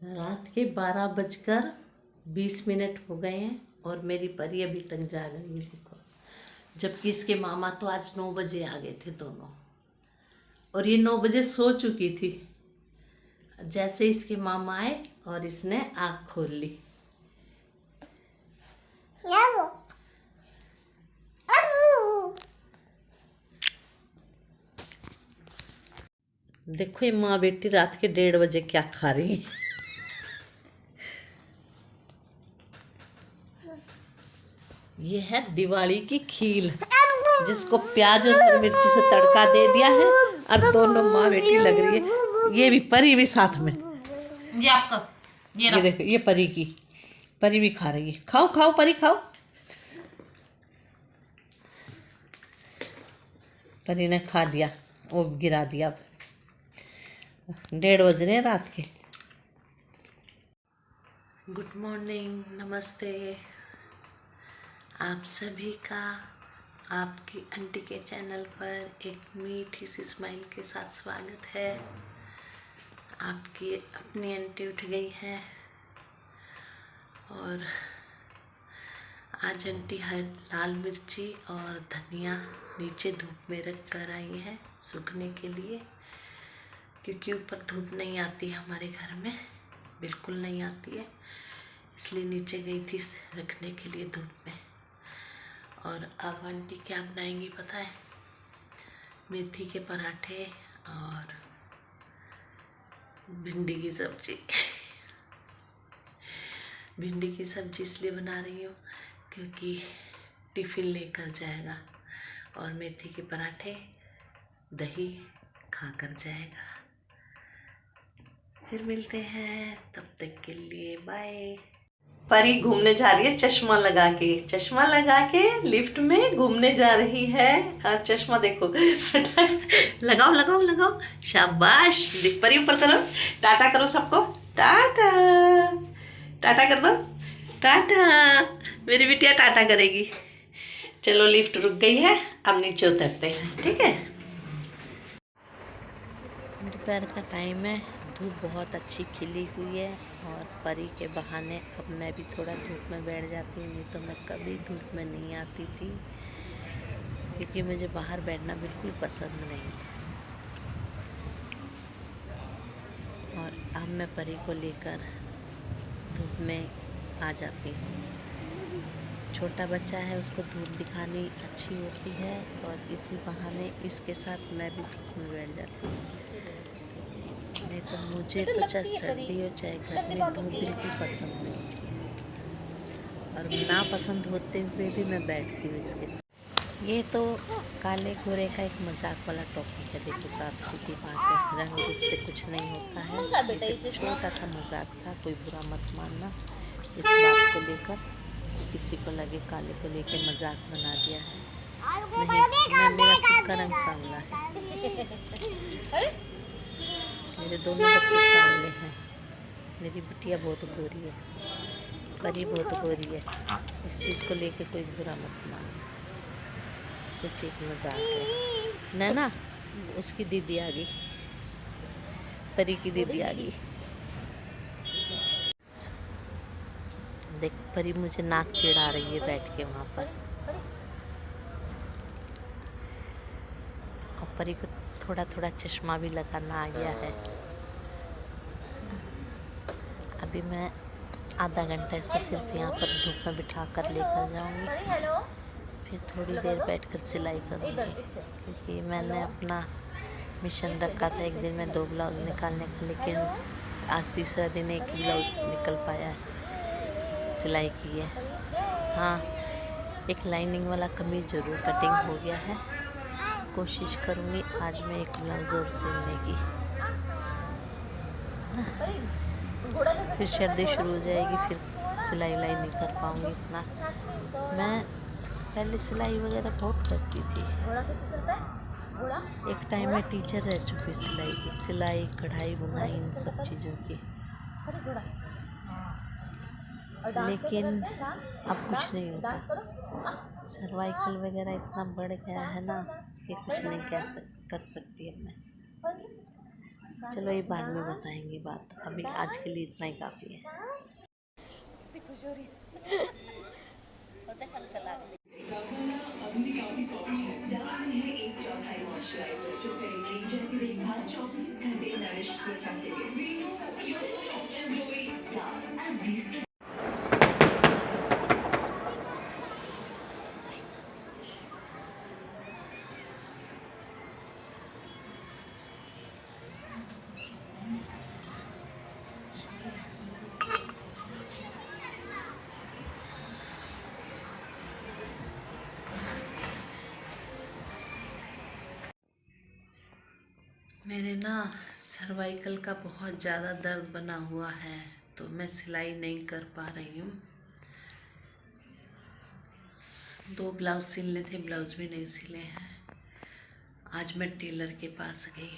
रात के 12:20 हो गए हैं और मेरी परी अभी तक जाग रही है। देखो, जबकि इसके मामा तो आज 9 बजे आ गए थे दोनों, और ये 9 बजे सो चुकी थी। जैसे इसके मामा आए और इसने आँख खोल ली। देखो ये माँ बेटी रात के 1:30 बजे क्या खा रही है। ये है दिवाली की खीर, जिसको प्याज और हरी मिर्ची से तड़का दे दिया है, और दोनों माँ बेटी लग रही है। ये भी परी भी साथ में। ये आपका, ये देखो, ये परी भी खा रही है। खाओ खाओ परी खाओ। परी ने खा लिया, वो गिरा दिया। अब 1:30 बज रहे हैं रात के। गुड मॉर्निंग, नमस्ते आप सभी का आपकी आंटी के चैनल पर एक मीठी सी स्माइल के साथ स्वागत है। आपकी अपनी आंटी उठ गई है और आज आंटी लाल मिर्ची और धनिया नीचे धूप में रख कर आई है सूखने के लिए, क्योंकि ऊपर धूप नहीं आती हमारे घर में, बिल्कुल नहीं आती है, इसलिए नीचे गई थी रखने के लिए धूप में। और अब आंटी क्या बनाएंगी पता है? मेथी के पराठे और भिंडी की सब्जी। भिंडी की सब्जी इसलिए बना रही हूँ क्योंकि टिफ़िन लेकर जाएगा, और मेथी के पराठे दही खाकर जाएगा। फिर मिलते हैं, तब तक के लिए बाय। परी घूमने जा रही है चश्मा लगा के लिफ्ट में घूमने जा रही है। और चश्मा देखो लगाओ लगाओ लगाओ, शाबाश। देख परी, ऊपर करो, टाटा करो सबको, टाटा टाटा कर दो, टाटा। मेरी बिटिया टाटा करेगी। चलो लिफ्ट रुक गई है, अब नीचे उतरते हैं, ठीक है। दोपहर का टाइम है, धूप बहुत अच्छी खिली हुई है, और परी के बहाने अब मैं भी थोड़ा धूप में बैठ जाती हूँ। नहीं तो मैं कभी धूप में नहीं आती थी, क्योंकि मुझे बाहर बैठना बिल्कुल पसंद नहीं। और अब मैं परी को लेकर धूप में आ जाती हूँ। छोटा बच्चा है, उसको धूप दिखानी अच्छी होती है, और इसी बहाने इसके साथ मैं भी धूप में बैठ जाती हूँ। नहीं तो मुझे तो चाहे सर्दी हो चाहे गर्मी, धूप बिल्कुल पसंद नहीं होती है, और ना पसंद होते हुए भी मैं बैठती हूँ इसके साथ। ये तो काले गोरे का एक मजाक वाला टॉपिक है। देखो, साफ सीधी बात है, रंग रूप से कुछ नहीं होता है। तो छोटा सा मजाक था, कोई बुरा मत मानना इस बात को लेकर। किसी को लगे काले को लेकर मजाक बना दिया है, नहीं, मेरा खुद का रंग सांवला है। मेरे दोनों बच्चे सांवले हैं। मेरी बिटिया बहुत गोरी है, परी बहुत गोरी है। इस चीज़ को लेके कोई बुरा मत मानो, सिर्फ एक मजाक है। नैना, उसकी दीदी आ गई, परी की दीदी आ गई। देखो, परी मुझे नाक चिढ़ा रही है बैठ के वहाँ पर। और परी को थोड़ा थोड़ा चश्मा भी लगाना आ गया है। अभी मैं आधा घंटा इसको सिर्फ यहाँ पर धूप में बिठा कर लेकर जाऊँगी, फिर थोड़ी देर बैठकर सिलाई करूँगी, क्योंकि मैंने अपना मिशन रखा था एक दिन में 2 ब्लाउज़ निकालने का, लेकिन आज तीसरा दिन एक ही ब्लाउज़ निकल पाया है, सिलाई की है। हाँ, एक लाइनिंग वाला कमीज ज़रूर कटिंग हो गया है। कोशिश करूँगी आज मैं एक ब्लाउज़ और सिलने की। फिर सर्दी शुरू हो जाएगी, फिर सिलाई विलाई नहीं कर पाऊँगी इतना। मैं पहले सिलाई वगैरह बहुत करती थी, एक टाइम में टीचर रह चुकी सिलाई की, सिलाई कढ़ाई बुनाई इन सब चीज़ों की। लेकिन अब कुछ नहीं होता, सर्वाइकल वगैरह इतना बढ़ गया है ना कि कुछ नहीं कर सकती अब मैं। चलो ये बाद में बताएंगे बात, अभी आज के लिए इतना ही काफ़ी है। खुश हो रही मेरे ना सर्वाइकल का बहुत ज़्यादा दर्द बना हुआ है, तो मैं सिलाई नहीं कर पा रही हूँ। 2 ब्लाउज सिलने थे, ब्लाउज भी नहीं सिले हैं। आज मैं टेलर के पास गई,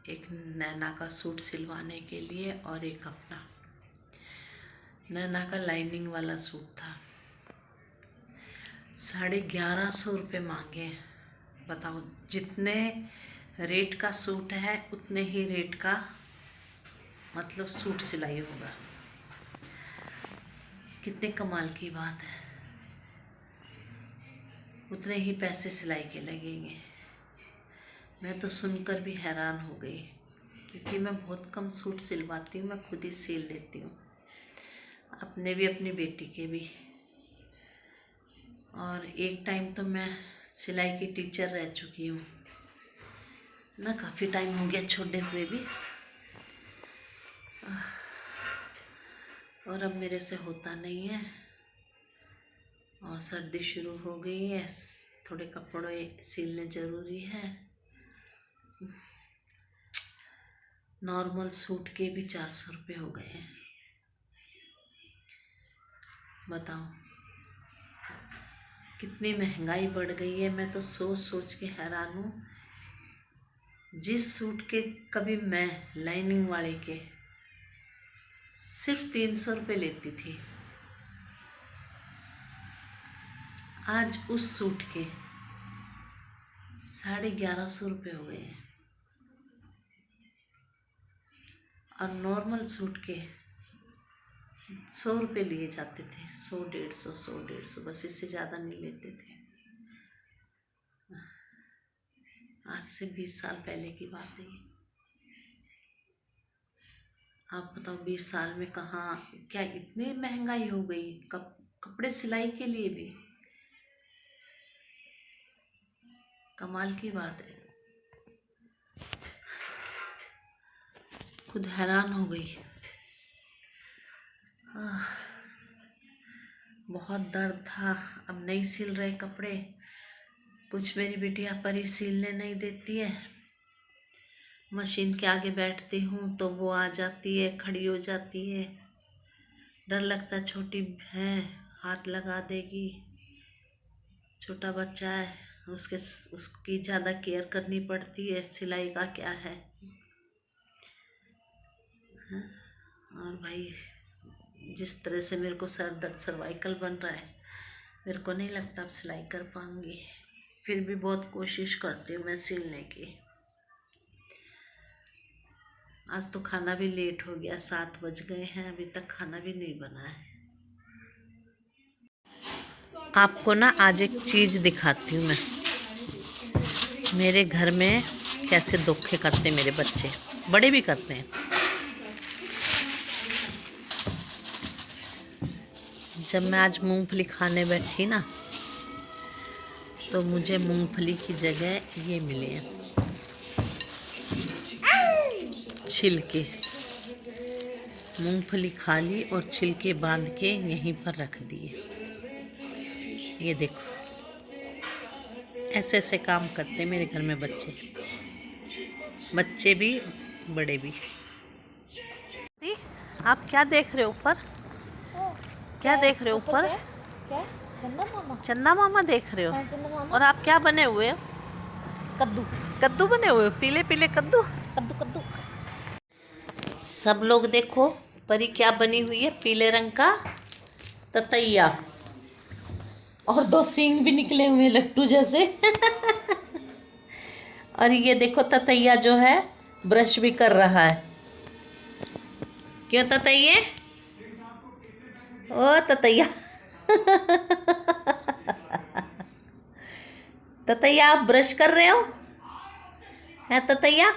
एक नैना का सूट सिलवाने के लिए और एक अपना। नैना का लाइनिंग वाला सूट था, 1150 रुपये मांगे। बताओ, जितने रेट का सूट है उतने ही रेट का मतलब सूट सिलाई होगा। कितने कमाल की बात है, उतने ही पैसे सिलाई के लगेंगे। मैं तो सुनकर भी हैरान हो गई, क्योंकि मैं बहुत कम सूट सिलवाती हूँ, मैं खुद ही सिल लेती हूँ, अपने भी अपनी बेटी के भी। और एक टाइम तो मैं सिलाई की टीचर रह चुकी हूँ ना, काफ़ी टाइम हो गया छोड़े हुए भी, और अब मेरे से होता नहीं है। और सर्दी शुरू हो गई है, थोड़े कपड़े सिलने ज़रूरी है। नॉर्मल सूट के भी 400 रुपये हो गए हैं। बताओ कितनी महंगाई बढ़ गई है। मैं तो सोच सोच के हैरान हूँ। जिस सूट के कभी मैं लाइनिंग वाले के सिर्फ 300 रुपये लेती थी, आज उस सूट के 1150 रुपये हो गए हैं। और नॉर्मल सूट के 100 रुपये लिए जाते थे, 100 150 बस, इससे ज़्यादा नहीं लेते थे। आज से 20 साल पहले की बात है ये। आप बताओ 20 साल में कहाँ क्या इतनी महंगाई हो गई, कपड़े सिलाई के लिए भी। कमाल की बात है, खुद हैरान हो गई। बहुत दर्द था, अब नहीं सिल रहे कपड़े। कुछ मेरी बिटिया परी सिलने नहीं देती है, मशीन के आगे बैठती हूँ तो वो आ जाती है, खड़ी हो जाती है। डर लगता है, छोटी है, हाथ लगा देगी। छोटा बच्चा है, उसकी ज़्यादा केयर करनी पड़ती है। सिलाई का क्या है। और भाई जिस तरह से मेरे को सर दर्द सर्वाइकल बन रहा है, मेरे को नहीं लगता अब सिलाई कर पाऊँगी। फिर भी बहुत कोशिश करती हूँ मैं सिलने की। आज तो खाना भी लेट हो गया, 7 बज गए हैं, अभी तक खाना भी नहीं बना है। आपको ना आज एक चीज़ दिखाती हूँ मैं, मेरे घर में कैसे धोखे करते मेरे बच्चे, बड़े भी करते हैं। जब मैं आज मूंगफली खाने बैठी ना, तो मुझे मूंगफली की जगह ये मिले हैं छिलके। मूंगफली खा ली और छिलके बांध के यहीं पर रख दिए। ये देखो, ऐसे ऐसे काम करते मेरे घर में बच्चे भी बड़े भी। आप क्या देख रहे हो ऊपर? क्या देख रहे हो ऊपर? चंदा मामा देख रहे हो? और आप क्या बने हुए हो? कद्दू बने हुए हो, पीले पीले कद्दू। सब लोग देखो, परी क्या बनी हुई है, पीले रंग का ततैया, और 2 सींग भी निकले हुए लट्टू जैसे। और ये देखो ततैया जो है ब्रश भी कर रहा है। क्यों ततैये? ओ ततैया ततैया आप ब्रश कर रहे हो? है ततैया?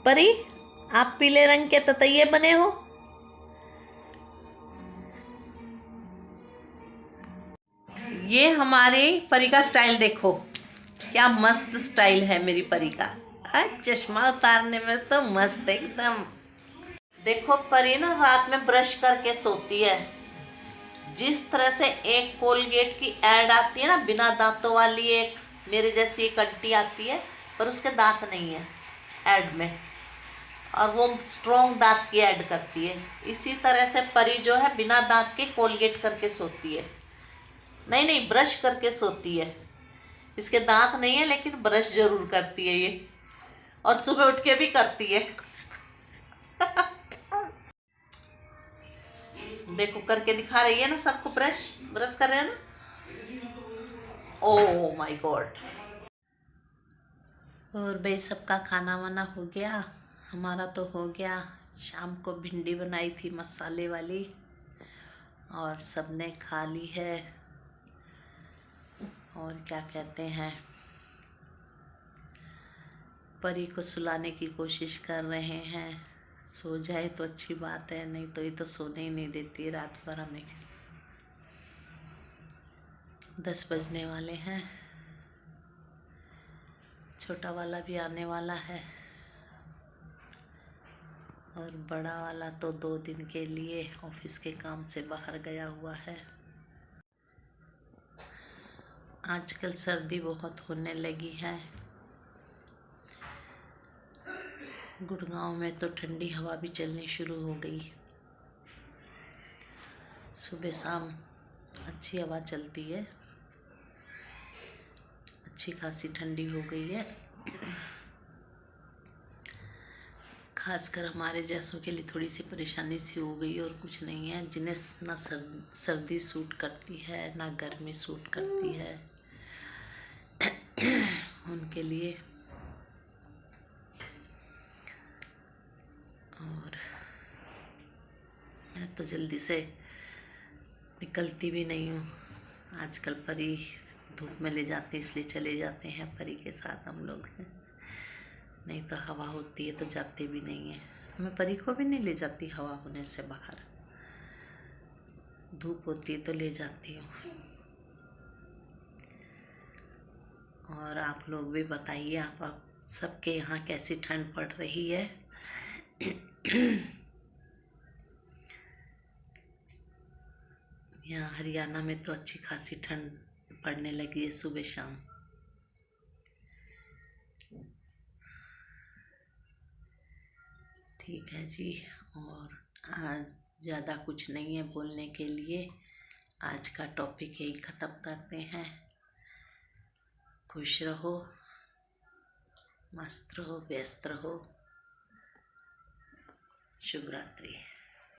परी, आप पीले रंग के ततैये बने हो। ये हमारे परी का स्टाइल देखो, क्या मस्त स्टाइल है मेरी परी का। चश्मा उतारने में तो मस्त एकदम। देखो परी ना रात में ब्रश करके सोती है। जिस तरह से एक कोलगेट की ऐड आती है ना बिना दांतों वाली, एक मेरे जैसी एक आंटी आती है पर उसके दांत नहीं है ऐड में, और वो स्ट्रॉन्ग दांत की ऐड करती है। इसी तरह से परी जो है बिना दांत के कोलगेट करके सोती है। नहीं नहीं, ब्रश करके सोती है। इसके दांत नहीं है लेकिन ब्रश जरूर करती है ये, और सुबह उठ के भी करती है। देखो करके दिखा रही है ना सबको, ब्रश ब्रश कर रहे हैं ना। Oh my God. और भाई सबका खाना वाना हो गया, हमारा तो हो गया। शाम को भिंडी बनाई थी मसाले वाली और सबने खा ली है। और क्या कहते हैं, परी को सुलाने की कोशिश कर रहे हैं। सो जाए तो अच्छी बात है, नहीं तो ये तो सोने ही नहीं देती रात भर हमें। 10 बजने वाले हैं। छोटा वाला भी आने वाला है और बड़ा वाला तो 2 दिन के लिए ऑफिस के काम से बाहर गया हुआ है। आजकल सर्दी बहुत होने लगी है। गुड़गांव में तो ठंडी हवा भी चलनी शुरू हो गई। सुबह शाम अच्छी हवा चलती है, अच्छी खासी ठंडी हो गई है। खासकर हमारे जैसों के लिए थोड़ी सी परेशानी सी हो गई, और कुछ नहीं है। जिन्हें ना सर्दी सूट करती है ना गर्मी सूट करती है, उनके लिए। और मैं तो जल्दी से निकलती भी नहीं हूँ आजकल। परी धूप में ले जाते इसलिए चले जाते हैं परी के साथ हम लोग, नहीं तो हवा होती है तो जाते भी नहीं है। मैं परी को भी नहीं ले जाती हवा होने से बाहर, धूप होती है तो ले जाती हूँ। और आप लोग भी बताइए, आप सबके यहाँ कैसी ठंड पड़ रही है। यहाँ हरियाणा में तो अच्छी खासी ठंड पड़ने लगी है सुबह शाम। ठीक है जी, और आज ज़्यादा कुछ नहीं है बोलने के लिए। आज का टॉपिक यही ख़त्म करते हैं। खुश रहो, मस्त रहो, व्यस्त रहो। शुभ रात्रि।